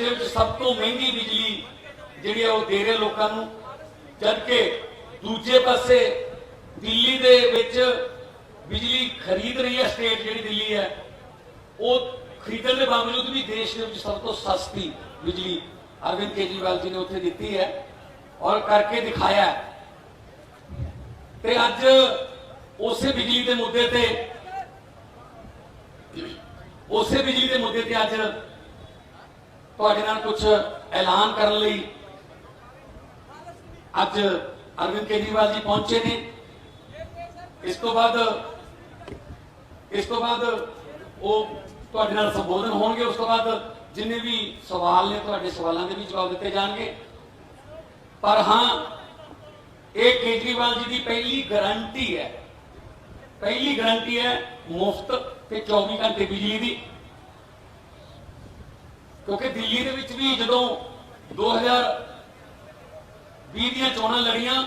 ਦੇ ਵਿੱਚ ਸਭ ਤੋਂ ਮਹਿੰਗੀ ਬਿਜਲੀ ਜਿਹੜੀ ਉਹ ਦੇ ਰਹੇ ਲੋਕਾਂ ਨੂੰ, ਜਦਕਿ ਦੂਜੇ ਪਾਸੇ ਦਿੱਲੀ ਦੇ ਵਿੱਚ ਬਿਜਲੀ ਖਰੀਦ ਰਹੀ ਹੈ ਸਟੇਟ ਜਿਹੜੀ ਦਿੱਲੀ ਹੈ, ਉਹ ਖਰੀਦਣ ਦੇ ਬਾਵਜੂਦ ਵੀ ਦੇਸ਼ ਦੇ ਵਿੱਚ ਸਭ ਤੋਂ ਸਸਤੀ ਬਿਜਲੀ अरविंद केजरीवाल जी ने उत्थे दी है और करके दिखाया है। ते अज उस बिजली के मुद्दे ते अज तुहाडे नाल कुछ ऐलान करने लई अज अरविंद केजरीवाल जी पहुंचे ने। इस तो बाद वो तुहाडे नाल संबोधन होणगे, उस तो बाद जिन्हें भी सवाल ने तुहाडे सवालों के भी जवाब दिते जाएंगे। पर हाँ, ये केजरीवाल जी की पहली गारंटी है मुफ्त ते 24 घंटे बिजली की। क्योंकि दिल्ली दे विच भी जदों 2020 दी चोणां लड़ियां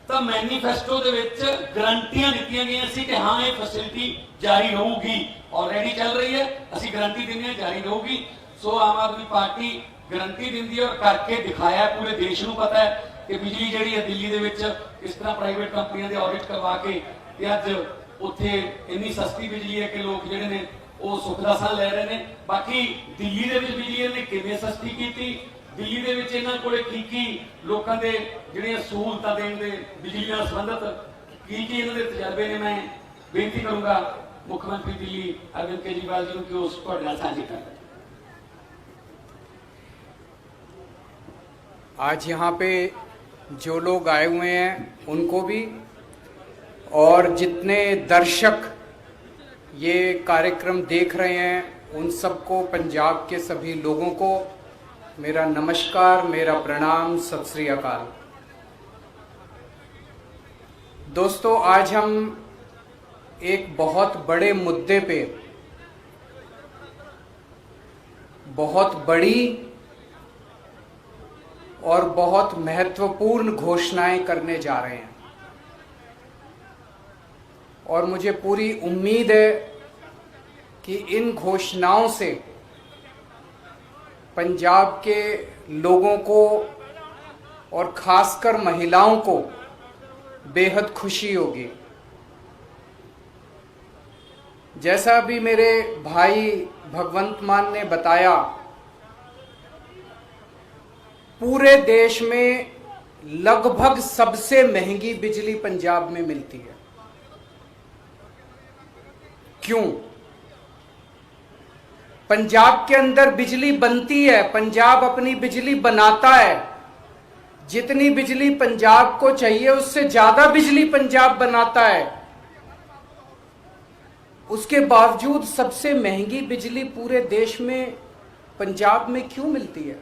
तो मैनीफेस्टो दे विच गारंटियां दित्तियां गईयां सी कि हाँ ये फैसिलिटी जारी रहूगी, ऑलरेडी चल रही है, असी गारंटी देने हैं जारी रहूगी। सो आम आदमी पार्टी गारंटी देंदी है और करके दिखाया है। पूरे देश को पता है कि बिजली जिहड़ी है दिल्ली दे विच इस तरह प्राइवेट कंपनियों के ऑडिट करवा के अज उत्थे इन्नी सस्ती बिजली है कि लोग जिहड़े ने वो सुख दा साह ले रहे हैं। बाकी दिल्ली दे विच बिजली इन्हें किवें सस्ती कीती, दिल्ली दे विच इन्हां कोले की लोकां दे जिहड़ियां सहूलतां देण दे बिजली नाल संबंधित की इन्हां दे तजर्बे ने, मैं बेनती करूंगा मुख्यमंत्री दिल्ली अरविंद केजरीवाल जी की उस तुहाडे नाल साझी करें। आज यहाँ पे जो लोग आए हुए हैं उनको भी, और जितने दर्शक ये कार्यक्रम देख रहे हैं उन सबको, पंजाब के सभी लोगों को मेरा नमस्कार, मेरा प्रणाम, सत श्री अकाल। दोस्तों, आज हम एक बहुत बड़े मुद्दे पे बहुत बड़ी और बहुत महत्वपूर्ण घोषणाएं करने जा रहे हैं, और मुझे पूरी उम्मीद है कि इन घोषणाओं से पंजाब के लोगों को और खासकर महिलाओं को बेहद खुशी होगी। जैसा अभी मेरे भाई भगवंत मान ने बताया, पूरे देश में लगभग सबसे महंगी बिजली पंजाब में मिलती है। क्यों? पंजाब के अंदर बिजली बनती है, पंजाब अपनी बिजली बनाता है। जितनी बिजली पंजाब को चाहिए उससे ज्यादा बिजली पंजाब बनाता है। उसके बावजूद सबसे महंगी बिजली पूरे देश में पंजाब में क्यों मिलती है?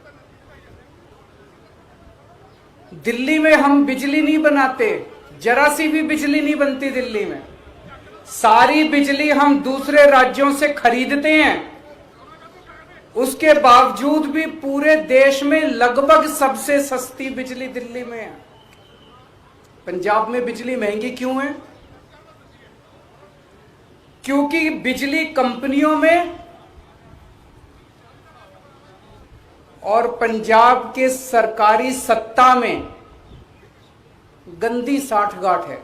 दिल्ली में हम बिजली नहीं बनाते, जरा सी भी बिजली नहीं बनती दिल्ली में। सारी बिजली हम दूसरे राज्यों से खरीदते हैं। उसके बावजूद भी पूरे देश में लगभग सबसे सस्ती बिजली दिल्ली में है। पंजाब में बिजली महंगी क्यों है? क्योंकि बिजली कंपनियों में और पंजाब के सरकारी सत्ता में गंदी साठगांठ है,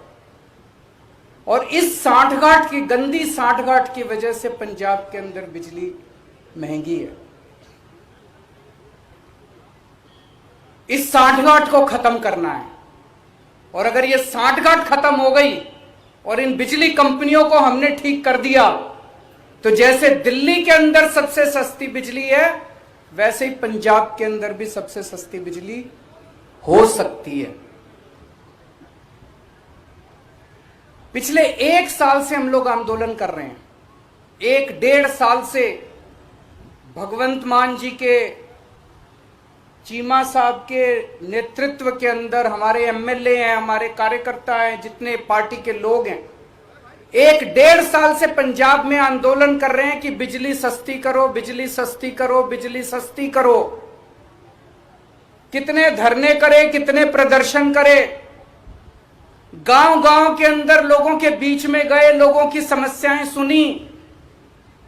और इस साठगांठ की, गंदी साठगांठ की वजह से पंजाब के अंदर बिजली महंगी है। इस साठगांठ को खत्म करना है, और अगर ये साठगांठ खत्म हो गई और इन बिजली कंपनियों को हमने ठीक कर दिया, तो जैसे दिल्ली के अंदर सबसे सस्ती बिजली है, वैसे ही पंजाब के अंदर भी सबसे सस्ती बिजली हो सकती है। पिछले 1 साल से हम लोग आंदोलन कर रहे हैं। 1-1.5 साल से भगवंत मान जी के, चीमा साहब के नेतृत्व के अंदर हमारे एमएलए हैं, हमारे कार्यकर्ता हैं, जितने पार्टी के लोग हैं, 1-1.5 साल से पंजाब में आंदोलन कर रहे हैं कि बिजली सस्ती करो, बिजली सस्ती करो, बिजली सस्ती करो। कितने धरने करे, कितने प्रदर्शन करे, गांव-गांव के अंदर लोगों के बीच में गए, लोगों की समस्याएं सुनी।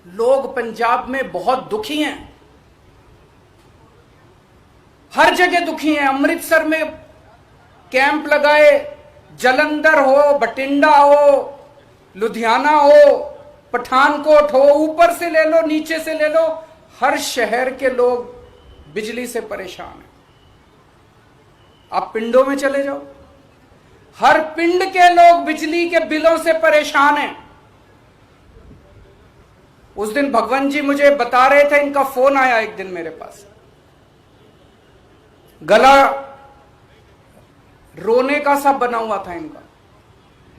लोग पंजाब में बहुत दुखी हैं। हर जगह दुखी हैं। अमृतसर में कैंप लगाए, जलंधर हो, बठिंडा हो, लुधियाना हो, पठानकोट हो, ऊपर से ले लो नीचे से ले लो, हर शहर के लोग बिजली से परेशान हैं। आप पिंडों में चले जाओ, हर पिंड के लोग बिजली के बिलों से परेशान हैं। उस दिन भगवंत जी मुझे बता रहे थे, इनका फोन आया एक दिन मेरे पास, गला रोने का सा बना हुआ था इनका।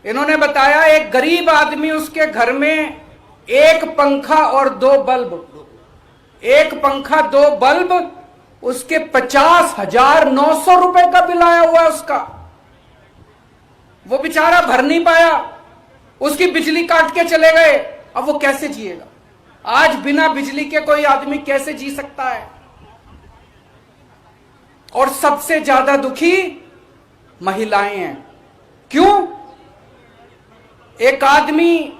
इन्होंने बताया एक गरीब आदमी, उसके घर में एक पंखा और 2 बल्ब, एक पंखा 2 बल्ब, उसके 50,900 रुपए का बिल आया हुआ है उसका। वो बेचारा भर नहीं पाया, उसकी बिजली काट के चले गए। अब वो कैसे जिएगा? आज बिना बिजली के कोई आदमी कैसे जी सकता है? और सबसे ज्यादा दुखी महिलाएं हैं। क्यों? एक आदमी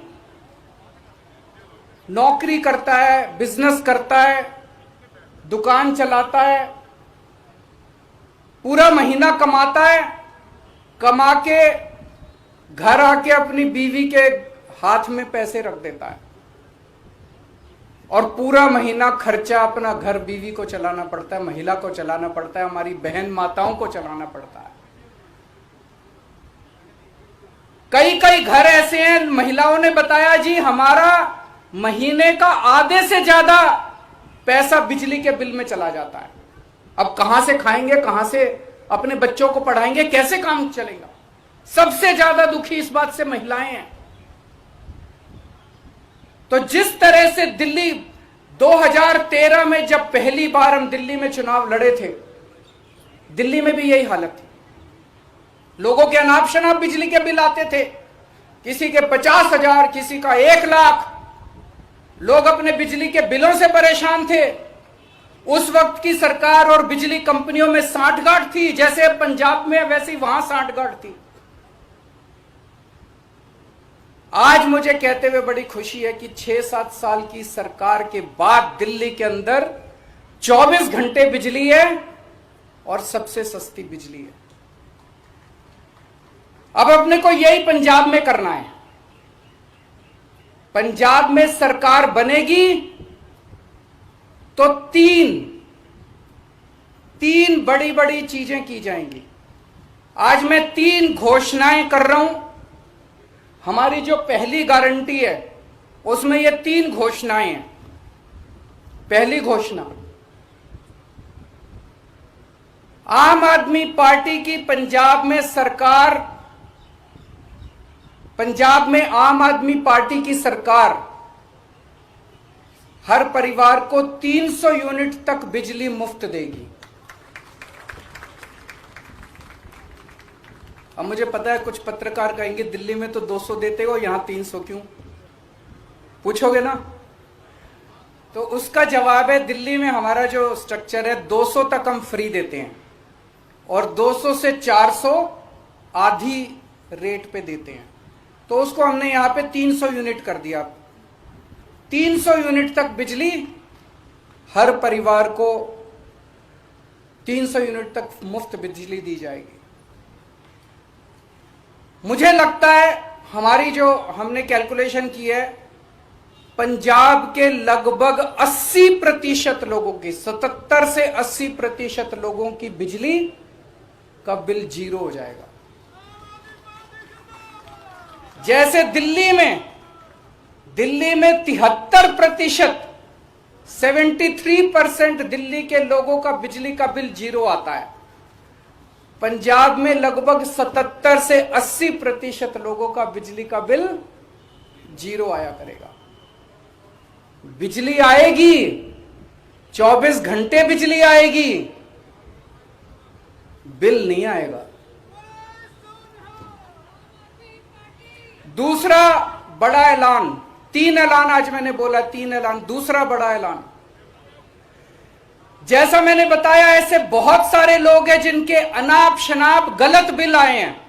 नौकरी करता है, बिजनेस करता है, दुकान चलाता है, पूरा महीना कमाता है, कमा के घर आके अपनी बीवी के हाथ में पैसे रख देता है और पूरा महीना खर्चा अपना घर बीवी को चलाना पड़ता है, महिला को चलाना पड़ता है, हमारी बहन माताओं को चलाना पड़ता है। कई कई घर ऐसे हैं, महिलाओं ने बताया जी हमारा महीने का आधे से ज्यादा पैसा बिजली के बिल में चला जाता है। अब कहां से खाएंगे, कहां से अपने बच्चों को पढ़ाएंगे, कैसे काम चलेगा? सबसे ज्यादा दुखी इस बात से महिलाएं हैं। तो जिस तरह से दिल्ली 2013 में जब पहली बार हम दिल्ली में चुनाव लड़े थे, दिल्ली में भी यही हालत थी। लोगों के अनाप शनाप बिजली के बिल आते थे, किसी के 50,000, किसी का 1 लाख। लोग अपने बिजली के बिलों से परेशान थे। उस वक्त की सरकार और बिजली कंपनियों में सांठगांठ थी, जैसे पंजाब में वैसे वहां सांठगांठ थी। आज मुझे कहते हुए बड़ी खुशी है कि 6-7 साल की सरकार के बाद दिल्ली के अंदर 24 घंटे बिजली है और सबसे सस्ती बिजली है। अब अपने को यही पंजाब में करना है। पंजाब में सरकार बनेगी तो तीन बड़ी बड़ी चीजें की जाएंगी। आज मैं 3 घोषणाएं कर रहा हूं। हमारी जो पहली गारंटी है उसमें ये 3 घोषणाएं हैं। पहली घोषणा, आम आदमी पार्टी की पंजाब में सरकार, पंजाब में आम आदमी पार्टी की सरकार हर परिवार को 300 यूनिट तक बिजली मुफ्त देगी। अब मुझे पता है कुछ पत्रकार कहेंगे दिल्ली में तो 200 देते हो, यहां 300 क्यों? पूछोगे ना? तो उसका जवाब है, दिल्ली में हमारा जो स्ट्रक्चर है 200 तक हम फ्री देते हैं और 200 से 400 आधी रेट पे देते हैं। तो उसको हमने यहां पे 300 यूनिट कर दिया। 300 यूनिट तक बिजली हर परिवार को 300 यूनिट तक मुफ्त बिजली दी जाएगी। मुझे लगता है हमारी जो हमने कैलकुलेशन की है, पंजाब के लगभग 80% लोगों की, 77 से 80% लोगों की बिजली का बिल 0 हो जाएगा। जैसे दिल्ली में 73%, 73% दिल्ली के लोगों का बिजली का बिल 0 आता है, पंजाब में लगभग 77 से 80% लोगों का बिजली का बिल 0 आया करेगा। बिजली आएगी, 24 घंटे बिजली आएगी, बिल नहीं आएगा। दूसरा बड़ा ऐलान, 3 ऐलान आज मैंने बोला, 3 ऐलान। दूसरा बड़ा ऐलान, जैसा मैंने बताया ऐसे बहुत सारे लोग हैं जिनके अनाप शनाप गलत बिल आए हैं।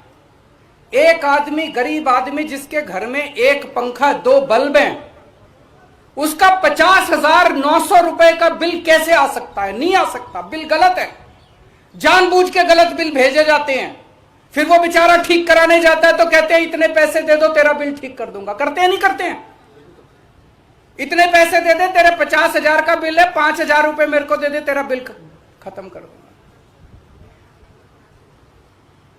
एक आदमी, गरीब आदमी जिसके घर में 1 पंखा 2 बल्ब हैं, उसका 50,900 रुपए का बिल कैसे आ सकता है? नहीं आ सकता, बिल गलत है। जानबूझ के गलत बिल भेजे जाते हैं, फिर वो बेचारा ठीक कराने जाता है तो कहते हैं इतने पैसे दे दो तेरा बिल ठीक कर दूंगा। करते हैं नहीं करते हैं? इतने पैसे दे दे, तेरे 50,000 का बिल है, 5,000 रुपए मेरे को दे दे, तेरा बिल खत्म कर दूंगा।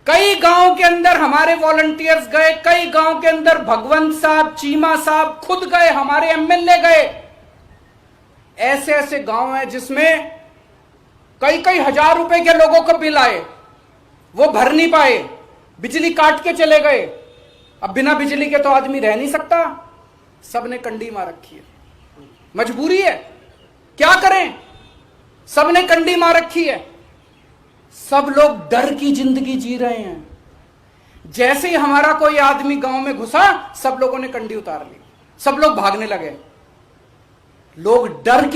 कई गांव के अंदर हमारे वॉलंटियर्स गए, कई गांव के अंदर भगवंत साहब, चीमा साहब खुद गए, हमारे एमएलए गए। ऐसे ऐसे गांव हैं जिसमें कई कई हजार रुपए के लोगों को बिल आए, वो भर नहीं पाए, बिजली काट के चले गए। अब बिना बिजली के तो आदमी रह नहीं सकता, सबने कंडी मार रखी है, मजबूरी है, क्या करें, सबने कंडी मार रखी है। सब लोग डर की जिंदगी जी रहे हैं। जैसे ही हमारा कोई आदमी गांव में घुसा, सब लोगों ने कंडी उतार ली, सब लोग भागने लगे। लोग डर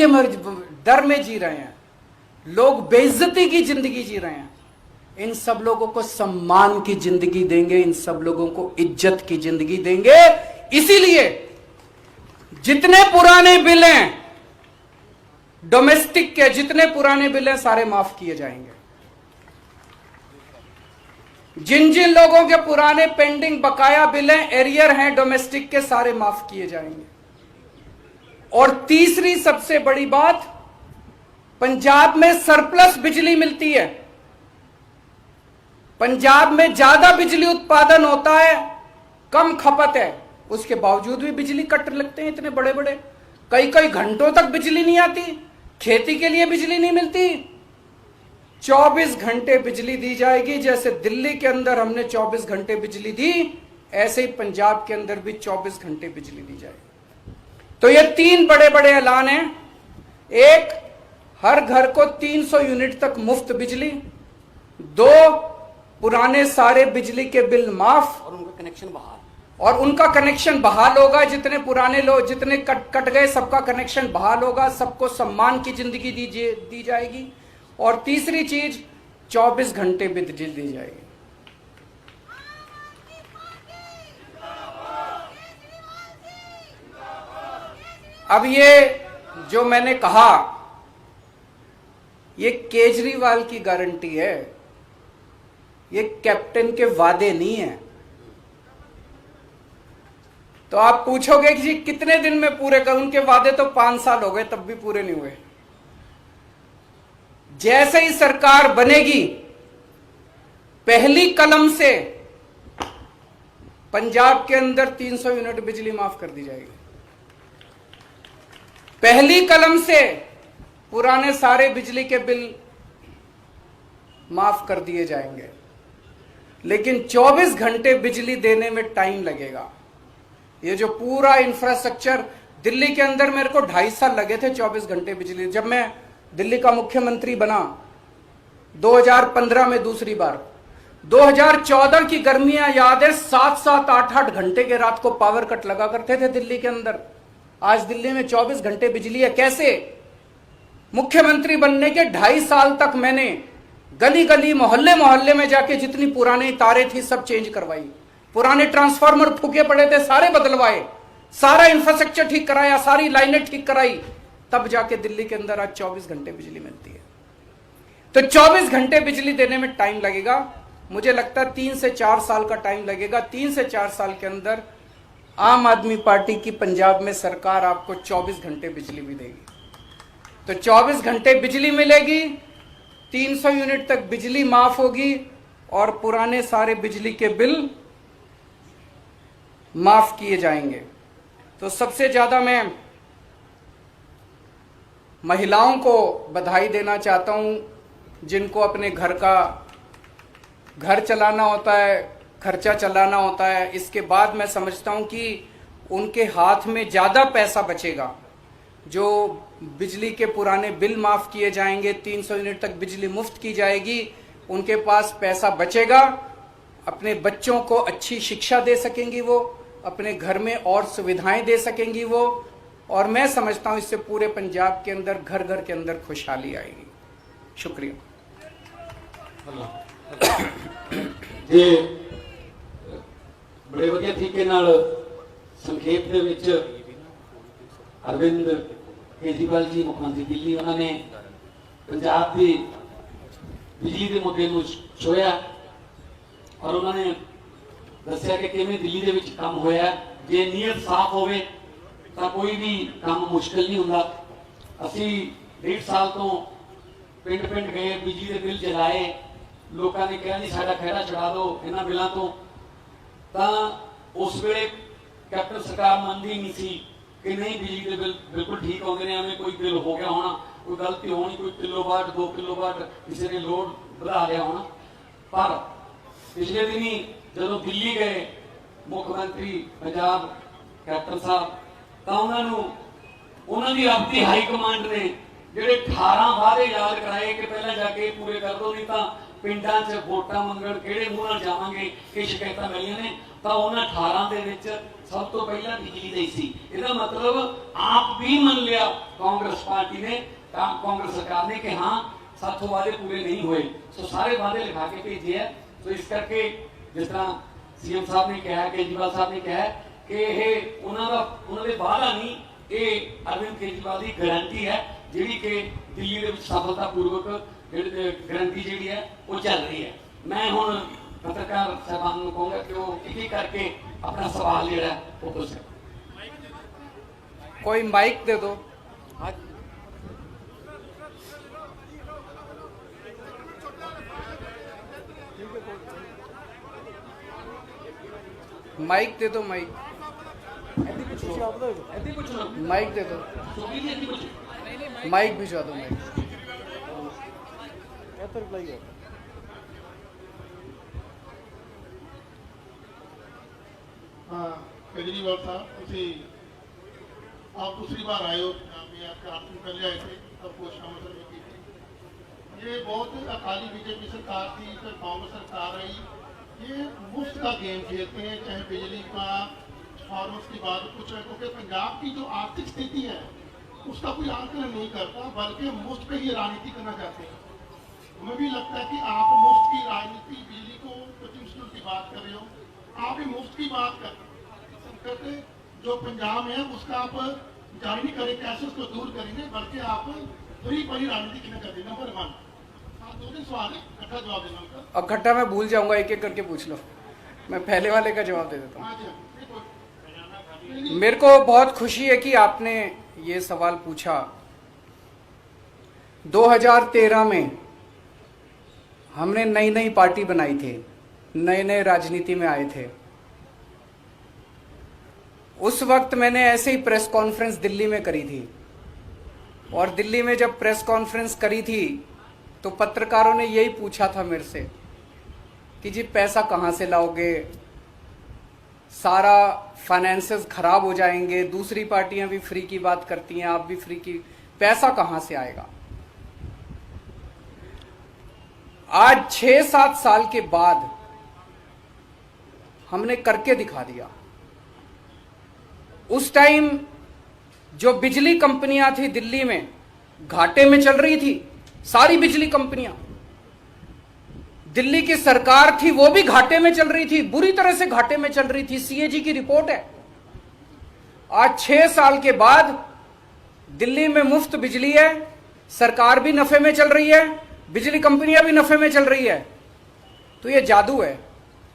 में जी रहे हैं, लोग बेइज्जती की जिंदगी जी रहे हैं। इन सब लोगों को सम्मान की जिंदगी देंगे, इन सब लोगों को इज्जत की जिंदगी देंगे। इसीलिए जितने पुराने बिल हैं डोमेस्टिक के, जितने पुराने बिल हैं सारे माफ किए जाएंगे। जिन जिन लोगों के पुराने पेंडिंग बकाया बिल हैं, एरियर हैं डोमेस्टिक के, सारे माफ किए जाएंगे। और तीसरी सबसे बड़ी बात, पंजाब में सरप्लस बिजली मिलती है, पंजाब में ज्यादा बिजली उत्पादन होता है, कम खपत है, उसके बावजूद भी बिजली कट लगते हैं इतने बड़े बड़े, कई कई घंटों तक बिजली नहीं आती, खेती के लिए बिजली नहीं मिलती। 24 घंटे बिजली दी जाएगी। जैसे दिल्ली के अंदर हमने 24 घंटे बिजली दी, ऐसे ही पंजाब के अंदर भी 24 घंटे बिजली दी जाएगी। तो ये 3 बड़े बड़े ऐलान हैं। एक, हर घर को 300 यूनिट तक मुफ्त बिजली। 2, पुराने सारे बिजली के बिल माफ और उनका कनेक्शन बहाल, और उनका कनेक्शन बहाल होगा। जितने पुराने लोग, जितने कट गए, सबका कनेक्शन बहाल होगा, सबको सम्मान की जिंदगी दी जाएगी। और तीसरी चीज, 24 घंटे बिजली दी जाएगी। अब ये जो मैंने कहा, ये केजरीवाल की गारंटी है, ये कैप्टन के वादे नहीं है। तो आप पूछोगे कि जी कितने दिन में पूरे कर, उनके वादे तो 5 साल हो गए, तब भी पूरे नहीं हुए। जैसे ही सरकार बनेगी, पहली कलम से पंजाब के अंदर 300 यूनिट बिजली माफ कर दी जाएगी। पहली कलम से पुराने सारे बिजली के बिल माफ कर दिए जाएंगे। लेकिन 24 घंटे बिजली देने में टाइम लगेगा। ये जो पूरा इंफ्रास्ट्रक्चर, दिल्ली के अंदर मेरे को 2.5 साल लगे थे 24 घंटे बिजली। जब मैं दिल्ली का मुख्यमंत्री बना 2015 में दूसरी बार, 2014 की गर्मियां याद है, 7-7, 8-8 घंटे के रात को पावर कट लगा करते थे दिल्ली के अंदर। आज दिल्ली में 24 घंटे बिजली है। कैसे? मुख्यमंत्री बनने के 2.5 साल तक मैंने गली गली, मोहल्ले मोहल्ले में जाके जितनी पुरानी तारें थी सब चेंज करवाई, पुराने ट्रांसफार्मर फूके पड़े थे सारे बदलवाए, सारा इंफ्रास्ट्रक्चर ठीक कराया, सारी लाइनें ठीक कराई, तब जाके दिल्ली के अंदर आज 24 घंटे बिजली मिलती है। तो 24 घंटे बिजली देने में टाइम लगेगा। मुझे लगता है 3 से 4 साल का टाइम लगेगा। 3 से 4 साल के अंदर आम आदमी पार्टी की पंजाब में सरकार आपको 24 घंटे बिजली भी देगी। तो 24 घंटे बिजली मिलेगी, 300 यूनिट तक बिजली माफ होगी और पुराने सारे बिजली के बिल माफ किए जाएंगे। तो सबसे ज्यादा मैं महिलाओं को बधाई देना चाहता हूं, जिनको अपने घर चलाना होता है, खर्चा चलाना होता है। इसके बाद मैं समझता हूं कि उनके हाथ में ज्यादा पैसा बचेगा। जो बिजली के पुराने बिल माफ किए जाएंगे, 300 यूनिट तक बिजली मुफ्त की जाएगी, उनके पास पैसा बचेगा, अपने बच्चों को अच्छी शिक्षा दे सकेंगी, वो अपने घर में और सुविधाएं दे सकेंगी वो। और मैं समझता हूं इससे पूरे पंजाब के अंदर घर घर के अंदर खुशहाली आएगी। शुक्रिया जी। बड़े वधिया तरीके नाल संक्षेप दे विच अरविंद केजरीवाल जी मुख्यमंत्री दिल्ली, उन्होंने पंजाब की ਬਿਜਲੀ ਦੇ ਮੁੱਦੇ ਨੂੰ ਛੋਇਆ ਔਰ ਉਹਨਾਂ ਨੇ ਦੱਸਿਆ ਕਿ ਕਿਵੇਂ ਦਿੱਲੀ ਦੇ ਵਿੱਚ ਕੰਮ ਹੋਇਆ। ਜੇ ਨੀਅਤ ਸਾਫ਼ ਹੋਵੇ ਤਾਂ ਕੋਈ ਵੀ ਕੰਮ ਮੁਸ਼ਕਲ ਨਹੀਂ ਹੁੰਦਾ। ਅਸੀਂ 1.5 ਸਾਲ ਤੋਂ ਪਿੰਡ ਪਿੰਡ ਗਏ, ਬਿਜਲੀ ਦੇ ਬਿੱਲ ਜਲਾਏ, ਲੋਕਾਂ ਨੇ ਕਿਹਾ ਨਹੀਂ ਸਾਡਾ ਖਹਿੜਾ ਛੁਡਾ ਦਿਓ ਇਹਨਾਂ ਬਿੱਲਾਂ ਤੋਂ। ਤਾਂ ਉਸ ਵੇਲੇ ਕੈਪਟਨ ਸਰਕਾਰ ਮੰਨਦੀ ਨਹੀਂ ਸੀ ਕਿ ਨਹੀਂ ਬਿਜਲੀ ਦੇ ਬਿੱਲ ਬਿਲਕੁਲ ਠੀਕ ਆਉਂਦੇ ਨੇ, ਐਵੇਂ ਕੋਈ ਬਿੱਲ ਹੋ ਗਿਆ ਹੋਣਾ, ਕੋਈ ਗਲਤੀ ਹੋਣੀ, ਕੋਈ ਕਿਲੋਵਾਟ 2 ਕਿਲੋਵਾਟ ਕਿਸੇ ਨੇ ਲੋਡ ਵਧਾ ਲਿਆ ਹੋਣਾ। ਪਰ ਪਿਛਲੇ ਦਿਨੀ ਜਦੋਂ ਦਿੱਲੀ ਗਏ ਮੁੱਖ ਮੰਤਰੀ ਪੰਜਾਬ ਕੈਪਟਨ ਸਾਹਿਬ, ਤਾਂ ਉਹਨਾਂ ਦੀ ਆਪਣੀ ਹਾਈ ਕਮਾਂਡ ਨੇ ਜਿਹੜੇ 18 ਵਾਅਦੇ ਯਾਦ ਕਰਾਏ ਕਿ ਪਹਿਲਾਂ ਜਾ ਕੇ ਪੂਰੇ ਕਰ ਦਿਓ, ਨਹੀਂ ਤਾਂ ਪਿੰਡਾਂ 'ਚ ਵੋਟਾਂ ਮੰਗਣ ਕਿਹੜੇ ਮੂੰਹ ਨਾਲ ਜਾਵਾਂਗੇ, ਇਹ ਸ਼ਿਕਾਇਤਾਂ ਮਿਲੀਆਂ ਨੇ। ਤਾਂ ਉਹਨਾਂ 18 ਦੇ ਵਿੱਚ ਸਭ ਤੋਂ ਪਹਿਲਾਂ ਬਿਜਲੀ ਦਾ ਹੀ ਸੀ। ਇਹਦਾ ਮਤਲਬ ਆਪ ਵੀ ਮੰਨ ਲਿਆ ਕਾਂਗਰਸ ਪਾਰਟੀ ਨੇ, ਕਾਂਗਰਸ ਸਰਕਾਰ ਨੇ ਕਿ ਹਾਂ ਸਾਥੋਂ ਵਾਅਦੇ ਪੂਰੇ ਨਹੀਂ ਹੋਏ। ਸੋ ਸਾਰੇ ਵਾਅਦੇ ਲਿਖਾ ਕੇ ਭੇਜੇ ਹੈ। ਸੋ ਇਸ ਕਰਕੇ ਜਿਸ ਤਰ੍ਹਾਂ ਸੀਐਮ ਸਾਹਿਬ ਨੇ ਕਿਹਾ, ਕੇਜਰੀਵਾਲ ਸਾਹਿਬ ਨੇ ਕਿਹਾ ਕਿ ਇਹ ਉਹਨਾਂ ਦੇ ਵਾਅਦਾ ਨਹੀਂ, ਇਹ ਅਰਵਿੰਦ ਕੇਜਰੀਵਾਲ ਦੀ ਗਾਰੰਟੀ ਹੈ ਜਿਹੜੀ ਕਿ ਦਿੱਲੀ ਦੇ ਵਿੱਚ ਸਫਲਤਾਪੂਰਵਕ ਗਾਰੰਟੀ ਜਿਹੜੀ ਹੈ ਉਹ ਚੱਲ ਰਹੀ ਹੈ। मैं हूँ पत्रकार साहबान को कहूँगा कि वो एक करके अपना सवाल जो है वो पूछे। कोई माइक दे दो। माइक दे दो, माइक माइक दे दो, माइक भिजवा दो। माइक हाँ केजरीवाल साहब, आप दूसरी बार आए हो, आप पहले आए थे तब घोषणा मतलब की थी। ये बहुत अकाली बीजेपी सरकार थी, फिर कांग्रेस सरकार आई, ये मुफ्त का गेम खेलते हैं, चाहे बिजली का फार्मर्स की बात कुछ है, क्योंकि पंजाब की जो आर्थिक स्थिति है उसका कोई आंकलन नहीं करता, बल्कि मुफ्त पे ही राजनीति करना चाहते हैं। हमें भी लगता है कि आप मुफ्त की राजनीति, बिजली को कोचिंग की बात कर रहे हो, आप ही मुफ्त की बात कर संकट जो पंजाब है उसका आप जारी नहीं करें, कैसे उसको दूर करेंगे, बल्कि आप फ्री पर ही राजनीति क्यों कर दें। नंबर 1 दो दिन सवाल है, इकट्ठा जवाब देना उनका। इकट्ठा मैं भूल जाऊंगा, एक एक करके पूछ लो, मैं पहले वाले का जवाब दे देता हूँ। मेरे को बहुत खुशी है कि आपने ये सवाल पूछा। 2013 में हमने नई नई पार्टी बनाई थी, नए नए राजनीति में आए थे। उस वक्त मैंने ऐसे ही प्रेस कॉन्फ्रेंस दिल्ली में करी थी, और दिल्ली में जब प्रेस कॉन्फ्रेंस करी थी तो पत्रकारों ने यही पूछा था मेरे से कि जी पैसा कहाँ से लाओगे, सारा फाइनेंसेस खराब हो जाएंगे, दूसरी पार्टियां भी फ्री की बात करती हैं, आप भी फ्री की, पैसा कहाँ से आएगा। आज 6-7 साल के बाद हमने करके दिखा दिया। उस टाइम जो बिजली कंपनियां थी दिल्ली में घाटे में चल रही थी, सारी बिजली कंपनियां, दिल्ली की सरकार थी वो भी घाटे में चल रही थी, बुरी तरह से घाटे में चल रही थी। सीएजी की रिपोर्ट है। आज 6 साल के बाद दिल्ली में मुफ्त बिजली है, सरकार भी नफे में चल रही है, बिजली कंपनियां भी नफे में चल रही है। तो ये जादू है,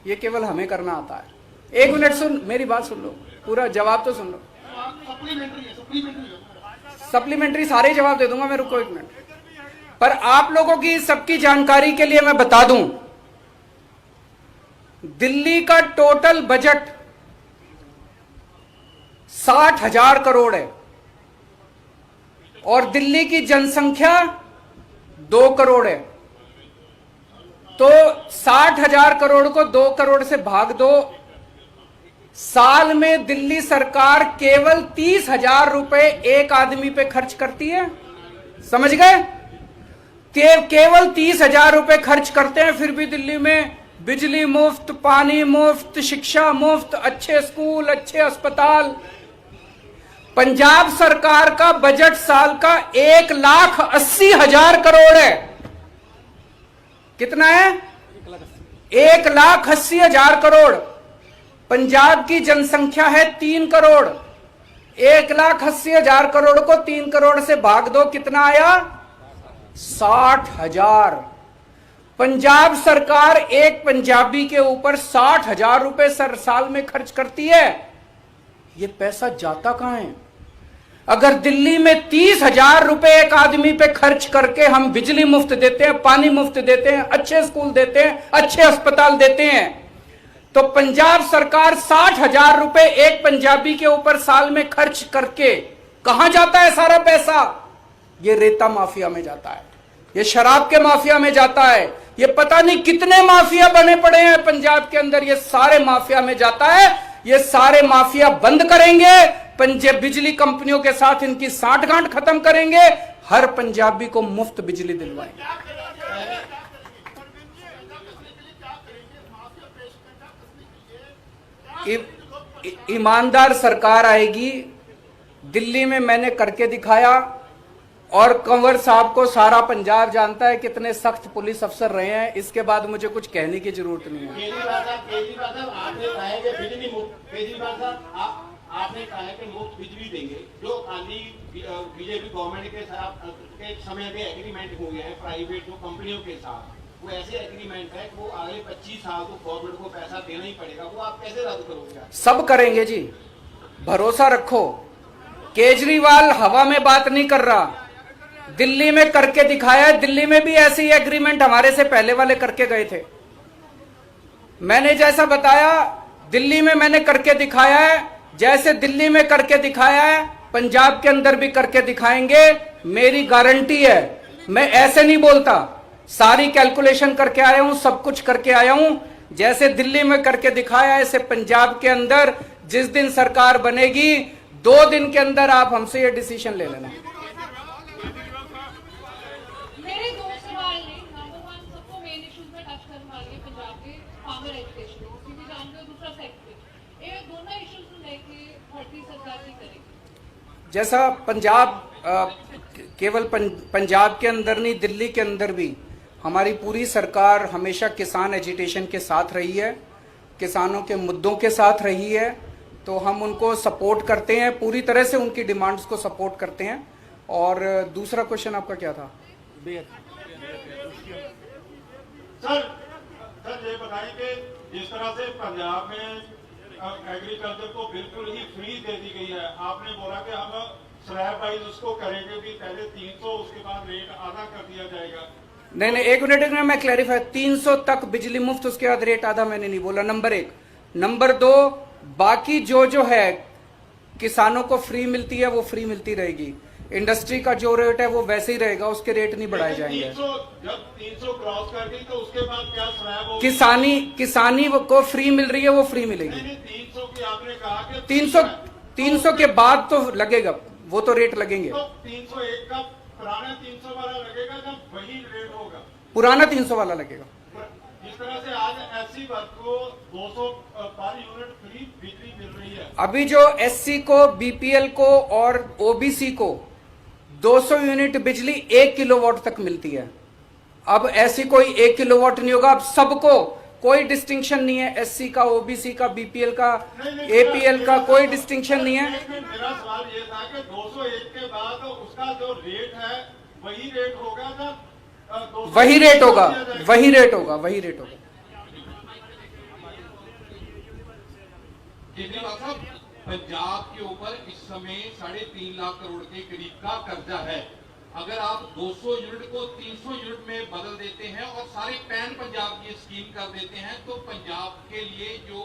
ये केवल हमें करना आता है। 1 मिनट सुन, मेरी बात सुन लो, पूरा जवाब तो सुन लो। सप्लीमेंट्री सारे जवाब दे दूंगा मैं, रुको 1 मिनट। पर आप लोगों की सबकी जानकारी के लिए मैं बता दूं, दिल्ली का टोटल बजट 60,000 करोड़ है और दिल्ली की जनसंख्या 2 करोड़ है। तो 60,000 करोड़ को 2 करोड़ से भाग दो, साल में दिल्ली सरकार केवल 30,000 रुपए एक आदमी पे खर्च करती है। समझ गए? केवल 30,000 रुपए खर्च करते हैं, फिर भी दिल्ली में बिजली मुफ्त, पानी मुफ्त, शिक्षा मुफ्त, अच्छे स्कूल, अच्छे अस्पताल। पंजाब सरकार का बजट साल का 1,80,000 करोड़ है। कितना है? 1,80,000 करोड़। पंजाब की जनसंख्या है 3 करोड़। 1,80,000 करोड़ को 3 करोड़ से भाग दो, कितना आया? 60,000। पंजाब सरकार एक पंजाबी के ऊपर 60,000 रुपए साल में खर्च करती है। ये पैसा जाता कहां है? अगर दिल्ली में 30,000 रुपए एक आदमी पे खर्च करके हम बिजली मुफ्त देते हैं, पानी मुफ्त देते हैं, अच्छे स्कूल देते हैं, अच्छे अस्पताल देते हैं, तो पंजाब सरकार 60,000 रुपए एक पंजाबी के ऊपर साल में खर्च करके कहां जाता है सारा पैसा? ये रेता माफिया में जाता है, ये शराब के माफिया में जाता है, ये पता नहीं कितने माफिया बने पड़े हैं पंजाब के अंदर, ये सारे माफिया में जाता है। ये सारे माफिया बंद करेंगे, पंजाब बिजली कंपनियों के साथ इनकी साठगांठ खत्म करेंगे, हर पंजाबी को मुफ्त बिजली दिलवाएंगे। ईमानदार सरकार आएगी। दिल्ली में मैंने करके दिखाया, और कंवर साहब को सारा पंजाब जानता है कितने सख्त पुलिस अफसर रहे हैं। इसके बाद मुझे कुछ कहने की जरूरत नहीं है। केजरीवाल साहब आपने कहा है कि बिजली मुफ्त, केजरीवाल साहब आपने कहा है कि मुफ्त बिजली देंगे, जो खाली बीजेपी गवर्नमेंट के साथ के समय में एग्रीमेंट हो गया है प्राइवेट जो कंपनियों के साथ, वो ऐसे एग्रीमेंट है कि वो अगले 25 साल को गवर्नमेंट को पैसा देना ही पड़ेगा, वो आप कैसे रद्द करोगे? सब करेंगे जी, भरोसा रखो। केजरीवाल हवा में बात नहीं कर रहा, दिल्ली में करके दिखाया है। दिल्ली में भी ऐसे ही एग्रीमेंट हमारे से पहले वाले करके गए थे। मैंने जैसा बताया दिल्ली में मैंने करके दिखाया है, जैसे दिल्ली में करके दिखाया है पंजाब के अंदर भी करके दिखाएंगे, मेरी गारंटी है। मैं ऐसे नहीं बोलता, सारी कैलकुलेशन करके आया हूं, सब कुछ करके आया हूं। जैसे दिल्ली में करके दिखाया है, ऐसे पंजाब के अंदर जिस दिन सरकार बनेगी 2 दिन के अंदर आप हमसे ये डिसीजन ले लेना। मेरे 2 सवाल हैं। नंबर 1, सबको मेन इश्यूज में टच करने वाली है पंजाब के फार्मर एजुकेशन, क्योंकि जानते हो दूसरा सेक्टर, ये दोनों इश्यूज को लेके भर्ती सरकार की करेगी। जैसा पंजाब केवल पंजाब के अंदर नहीं, दिल्ली के अंदर भी हमारी पूरी सरकार हमेशा किसान एजिटेशन के साथ रही है, किसानों के मुद्दों के साथ रही है, तो हम उनको सपोर्ट करते हैं, पूरी तरह से उनकी डिमांड्स को सपोर्ट करते हैं। और दूसरा क्वेश्चन आपका क्या था? सर ये बताएं कि जिस तरह से पंजाब में एग्रीकल्चर को बिल्कुल ही फ्री दे दी गई है, आपने बोला कि हम स्लैब वाइज उसको करेंगे, भी पहले 300 उसके बाद रेट आधा कर दिया जाएगा। नहीं, एक मिनट में मैं क्लैरिफाई, 300 तक बिजली मुफ्त, उसके बाद रेट आधा मैंने नहीं बोला, नंबर 1। नंबर 2, बाकी जो है किसानों को फ्री मिलती है वो फ्री मिलती रहेगी। इंडस्ट्री का जो रेट है वो वैसे ही रहेगा, उसके रेट नहीं बढ़ाए जाएंगे। जब 300 क्रॉस कर गई तो उसके बाद क्या स्लैब होगी? किसानी को फ्री मिल रही है, वो फ्री मिलेगी। 300 की आपने कहा कि 300 के बाद तो लगेगा, वो तो रेट लगेंगे। तो 301 का पुराना 300 वाला लगेगा जब वही रेट होगा? पुराना 300 वाला लगेगा। जिस तरह से आज एससी वर्ग को 200 पर यूनिट फ्री बिजली मिल रही है, अभी जो एससी को, बीपीएल को और ओबीसी को 200 यूनिट बिजली 1 किलोवाट तक मिलती है। अब ऐसी कोई 1 किलोवाट नहीं होगा, अब सबको कोई डिस्टिंक्शन नहीं है, एससी का, ओबीसी का, बीपीएल का, एपीएल का, कोई डिस्टिंक्शन नहीं है। मेरा सवाल ये था कि 201 के बाद उसका जो रेट है वही रेट होगा ना? वही रेट होगा, वही रेट होगा, वही रेट होगा। केजरीवाल साहब, पंजाब के ऊपर इस समय 3.5 लाख करोड़ के करीब का कर्जा है। अगर आप 200 यूनिट को 300 यूनिट में बदल देते हैं और सारे पैन पंजाब की स्कीम कर देते हैं, तो पंजाब के लिए जो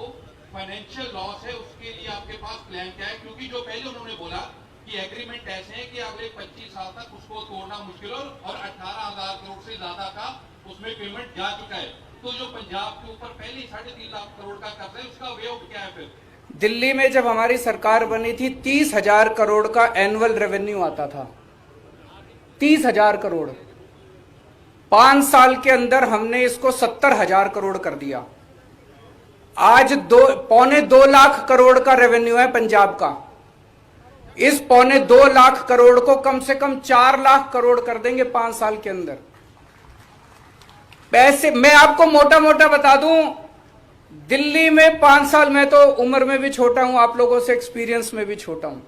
फाइनेंशियल लॉस है उसके लिए आपके पास प्लान क्या है? क्योंकि जो पहले उन्होंने बोला कि एग्रीमेंट ऐसे हैं कि अगले 25 साल तक उसको तोड़ना मुश्किल और 18,000 करोड़ से ज्यादा का उसमें पेमेंट जा चुका है, तो जो पंजाब के ऊपर पहले 3.5 लाख करोड़ का कर्ज है उसका वे आउट क्या है? फिर दिल्ली में जब हमारी सरकार बनी थी 30,000 करोड़ का एनुअल रेवेन्यू आता था, 30,000 करोड़। 5 साल के अंदर हमने इसको 70,000 करोड़ कर दिया। आज 2.25 लाख करोड़ का रेवेन्यू है पंजाब का। इस 2.25 लाख करोड़ को कम से कम 4 लाख करोड़ कर देंगे 5 साल के अंदर। पैसे मैं आपको मोटा मोटा बता दूं, दिल्ली में 5 साल, मैं तो उम्र में भी छोटा हूं, आप लोगों से एक्सपीरियंस में भी छोटा हूं,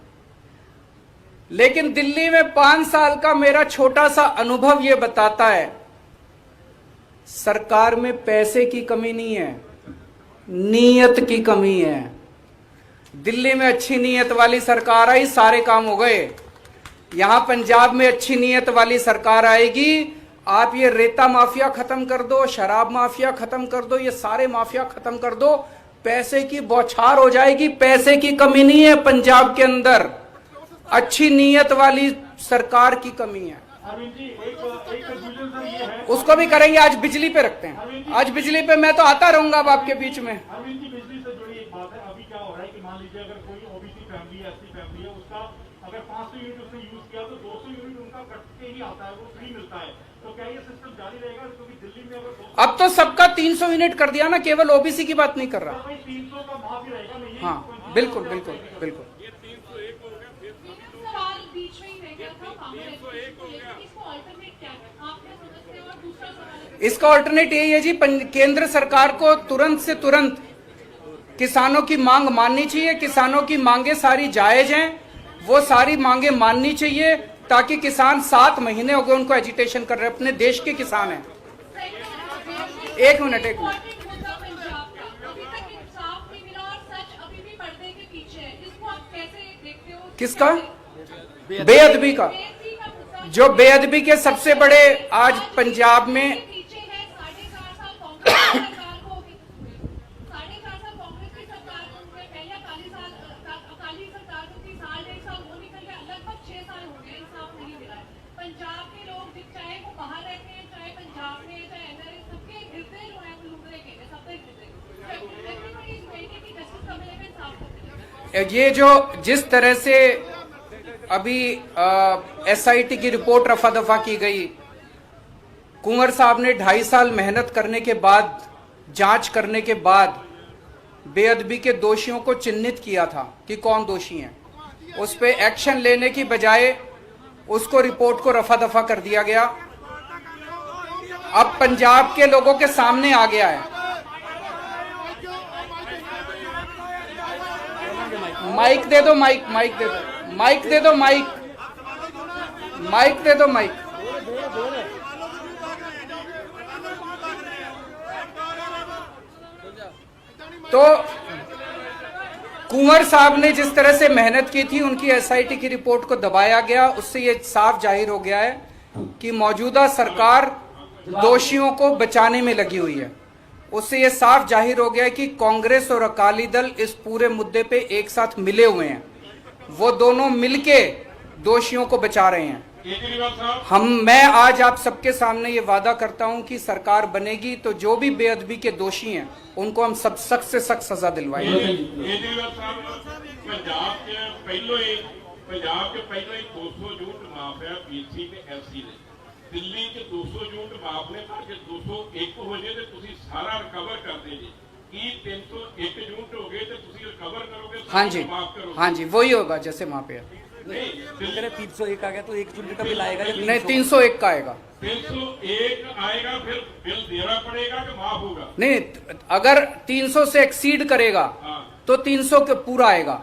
लेकिन दिल्ली में 5 साल का मेरा छोटा सा अनुभव यह बताता है सरकार में पैसे की कमी नहीं है, नीयत की कमी है। दिल्ली में अच्छी नीयत वाली सरकार आई, सारे काम हो गए। यहां पंजाब में अच्छी नीयत वाली सरकार आएगी, आप ये रेता माफिया खत्म कर दो, शराब माफिया खत्म कर दो, ये सारे माफिया खत्म कर दो, पैसे की बौछार हो जाएगी। पैसे की कमी नहीं है पंजाब के अंदर, अच्छी नीयत वाली सरकार की कमी है। अरविंद जी, एक कंफ्यूजन सर ये है, उसको भी करेंगे, आज बिजली पे रखते हैं। आज बिजली पे मैं तो आता रहूंगा अब आपके बीच में। अरविंद जी, बिजली से जुड़ी एक बात है। अभी क्या हो रहा है कि मान लीजिए अगर कोई ओबीसी फैमिली है, एसटी फैमिली है, उसका अगर 500 यूनिट उसने यूज किया तो 200 यूनिट उनका कट के ही आता है, वो फ्री मिलता है। तो क्या ये सिस्टम जारी रहेगा? क्योंकि दिल्ली में अगर अब तो सबका 300 यूनिट कर दिया ना, केवल ओबीसी की बात नहीं कर रहा। 300 का माफ ही रहेगा नहीं? हाँ बिल्कुल बिल्कुल बिल्कुल। सवाल बीच में ही रह गया था, इसको अल्टरनेट क्या है आप क्या समझते हैं? और दूसरा सवाल इसका ऑल्टरनेट यही है जी, केंद्र सरकार को तुरंत से तुरंत किसानों की मांग माननी चाहिए। किसानों की मांगे सारी जायज हैं, वो सारी मांगे माननी चाहिए, ताकि किसान 7 महीने हो गए उनको एजिटेशन कर रहे हैं, अपने देश के किसान हैं। एक मिनट पंजाब का अभी तक इंसाफ नहीं मिला और सच अभी भी पर्दे के पीछे है, इसको आप कैसे देखते हो? किसका? बेअदबी का। जो बेअदबी के सबसे बड़े आज पंजाब में पीछे है 4.5 साल कांग्रेस की सरकार को, 4.5 साल कांग्रेस की सरकार को, पहले अकाली सरकार को थी, 1.5 साल वो निकल गया, लगभग 6 साल हो गए, इंसाफ नहीं मिला है। पंजाब के लोग चाहे वो बाहर रहते हैं, चाहे पंजाब में, चाहे एनआरए, सबके हृदय जो है वो लुबरे के हैं, सबके हृदय। एवरीबॉडी इज वेटिंग कि जस्टिस अवेलेबल साफ। ये जो जिस तरह से अभी एसआईटी की रिपोर्ट रफा दफा की गई, कुंवर साहब ने 2.5 साल मेहनत करने के बाद, जांच करने के बाद बेअदबी के दोषियों को चिन्हित किया था कि कौन दोषी हैं। उस पे एक्शन लेने की बजाय उसको रिपोर्ट को रफा दफा कर दिया गया। अब पंजाब के लोगों के सामने आ गया है। माइक दे दो, माइक दे दो, माइक दे दो, माइक दे दो, माइक। तो कुंवर साहब ने जिस तरह से मेहनत की थी, उनकी एसआईटी की रिपोर्ट को दबाया गया, उससे ये साफ जाहिर हो गया है कि मौजूदा सरकार दोषियों को बचाने में लगी हुई है। उससे ये साफ जाहिर हो गया है कि कांग्रेस और अकाली दल इस पूरे मुद्दे पे एक साथ मिले हुए हैं, वो दोनों मिलके दोषियों को बचा रहे हैं। मैं आज आप सबके सामने ये वादा करता हूं कि सरकार बनेगी तो जो भी बेअदबी के दोषी हैं उनको हम सब सख्त से सख्त सजा दिलवाएंगे। पंजाब के पहले 200 यूनिट माफ है पीसी ਤੇ ਐਸਸੀ ਨੇ, ਦਿੱਲੀ ਚ 200 यूनिट माफ ने, पर ਜੇ 201 ਹੋ ਜੇ ਤੇ ਤੁਸੀਂ ਸਾਰਾ ਰਿਕਵਰ ਕਰਦੇ ਜੀ। ਕੀ 301 यूनिट हो गए तो ਤੁਸੀਂ रिकवर करोगे? हाँ जी, हाँ जी, वही होगा जैसे वहां पे। नहीं, 301 आ गया तो 1 यूनिट का बिल आएगा? नहीं, 301 का आएगा। 301 आएगा, फिर बिल देना पड़ेगा कि माफ होगा? नहीं, अगर 300 से एक्सीड करेगा तो 300 के पूरा आएगा।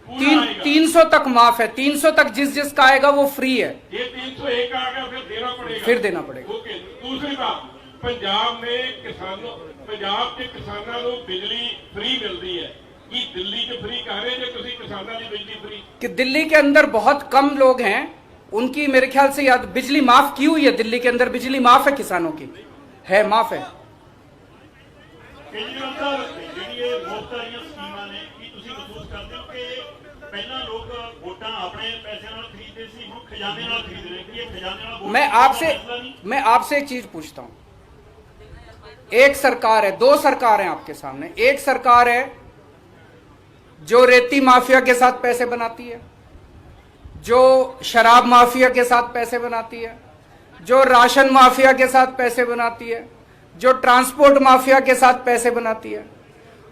300 तक माफ है, 300 तक जिस का आएगा वो फ्री है। ये 301 आ गया, फिर देना पड़ेगा? फिर देना पड़ेगा। ओके। दूसरी बात, पंजाब में किसानों, पंजाब के किसानों को बिजली फ्री मिलती है, कि दिल्ली के फ्री कह रहे हैं कि किसानों की बिजली फ्री? कि दिल्ली के अंदर बहुत कम लोग हैं, उनकी मेरे ख्याल से याद बिजली माफ की हुई है। दिल्ली के अंदर बिजली माफ है, किसानों की है, माफ है। केजरीवाल साहब, ਜਿਹੜੀ ਮੁਫਤ ਵਾਲੀਆਂ ਸਕੀਮਾਂ ਨੇ, ਕੀ ਤੁਸੀਂ ਮਹਿਸੂਸ ਕਰਦੇ ਹੋ ਕਿ ਪਹਿਲਾਂ ਲੋਕ ਵੋਟਾਂ ਆਪਣੇ ਪੈਸੇ ਨਾਲ ਖਰੀਦਦੇ ਸੀ, ਹੁਣ ਖਜ਼ਾਨੇ ਨਾਲ ਖਰੀਦ ਰਹੇ? ਕਿ ਇਹ खजाने ਨਾਲ वोट मैं आपसे एक चीज पूछता हूं। एक सरकार है, 2 सरकार हैं आपके सामने। एक सरकार है जो रेती माफिया के साथ पैसे बनाती है, जो शराब माफिया के साथ पैसे बनाती है, जो राशन माफिया के साथ पैसे बनाती है, जो ट्रांसपोर्ट माफिया के साथ पैसे बनाती है।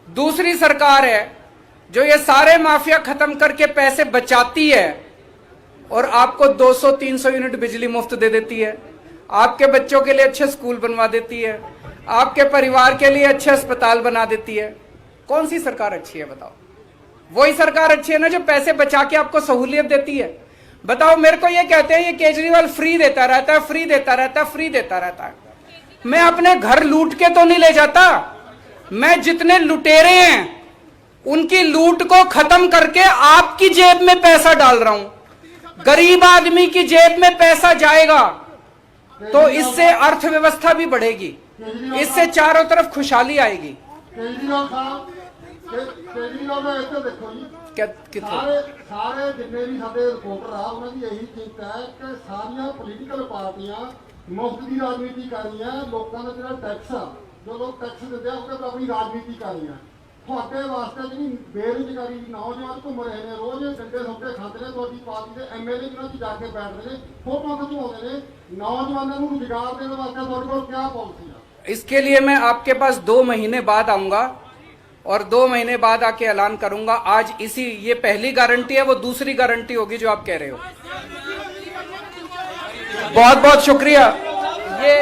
दूसरी सरकार है जो ये सारे माफिया खत्म करके पैसे बचाती है और आपको 200-300 यूनिट बिजली मुफ्त दे देती है, आपके बच्चों के लिए अच्छे स्कूल बनवा देती है, आपके परिवार के लिए अच्छे अस्पताल बना देती है। कौन सी सरकार अच्छी है बताओ? वही सरकार अच्छी है ना जो पैसे बचा के आपको सहूलियत देती है। बताओ, मेरे को ये कहते हैं ये केजरीवाल फ्री देता रहता है, फ्री देता रहता है, फ्री देता रहता है। मैं अपने घर लूट के तो नहीं ले जाता, मैं जितने लुटेरे हैं उनकी लूट को खत्म करके आपकी जेब में पैसा डाल रहा हूं। गरीब आदमी की जेब में पैसा जाएगा तो इससे अर्थव्यवस्था भी बढ़ेगी, इससे चारों तरफ खुशहाली आएगी। केजरीवाल साहब केजरीवाल ਦਾ ਇੱਥੇ ਦੇਖੋ ਜੀ, कितने ਸਾਰੇ ਜਿੰਨੇ ਵੀ ਸਾਡੇ ਰਿਪੋਰਟਰ ਆ ਉਹਨਾਂ ਦੀ ਇਹੀ ਚਿੰਤਾ ਹੈ ਕਿ ਸਾਰੀਆਂ ਪੋਲੀਟੀਕਲ ਪਾਰਟੀਆਂ ਮੁਫਤ ਦੀ ਰਾਜਨੀਤੀ ਕਰ ਰਹੀਆਂ, ਲੋਕਾਂ ਦਾ ਜਿਹੜਾ ਟੈਕਸ ਆ ਜੋ ਲੋਕ ਟੈਕਸ ਦਿੰਦੇ ਆ ਉਹਦੇ ਪਰ ਆਪਣੀ ਰਾਜਨੀਤੀ ਕਰ ਰਹੀਆਂ। ਤੁਹਾਡੇ ਵਾਸਤੇ ਜਿਹੜੀ ਬੇਰੁਜ਼ਗਾਰੀ ਨੌਜਵਾਨ ਘੁੰਮ ਰਹੇ ਨੇ, ਰੋਜ਼ ਡੰਡੇ ਸੌਂਕੇ ਖਾਂਦੇ ਨੇ, ਤੁਹਾਡੀ ਪਾਰਟੀ ਦੇ ਐਮਐਲਏ ਜਿਹਨਾਂ 'ਚ ਜਾ ਕੇ ਬੈਠਦੇ ਨੇ, ਫੋਟੋਆਂ ਖਿਚਵਾਉਂਦੇ ਨੇ। नौजवानों को रोजगार देने वास्ते ਤੁਹਾਡੇ ਕੋਲ क्या पॉलिसी है? इसके लिए मैं आपके पास 2 महीने बाद आऊंगा और 2 महीने बाद आके ऐलान करूंगा। आज इसी ये पहली गारंटी है, वो दूसरी गारंटी होगी जो आप कह रहे हो। बहुत बहुत शुक्रिया। ये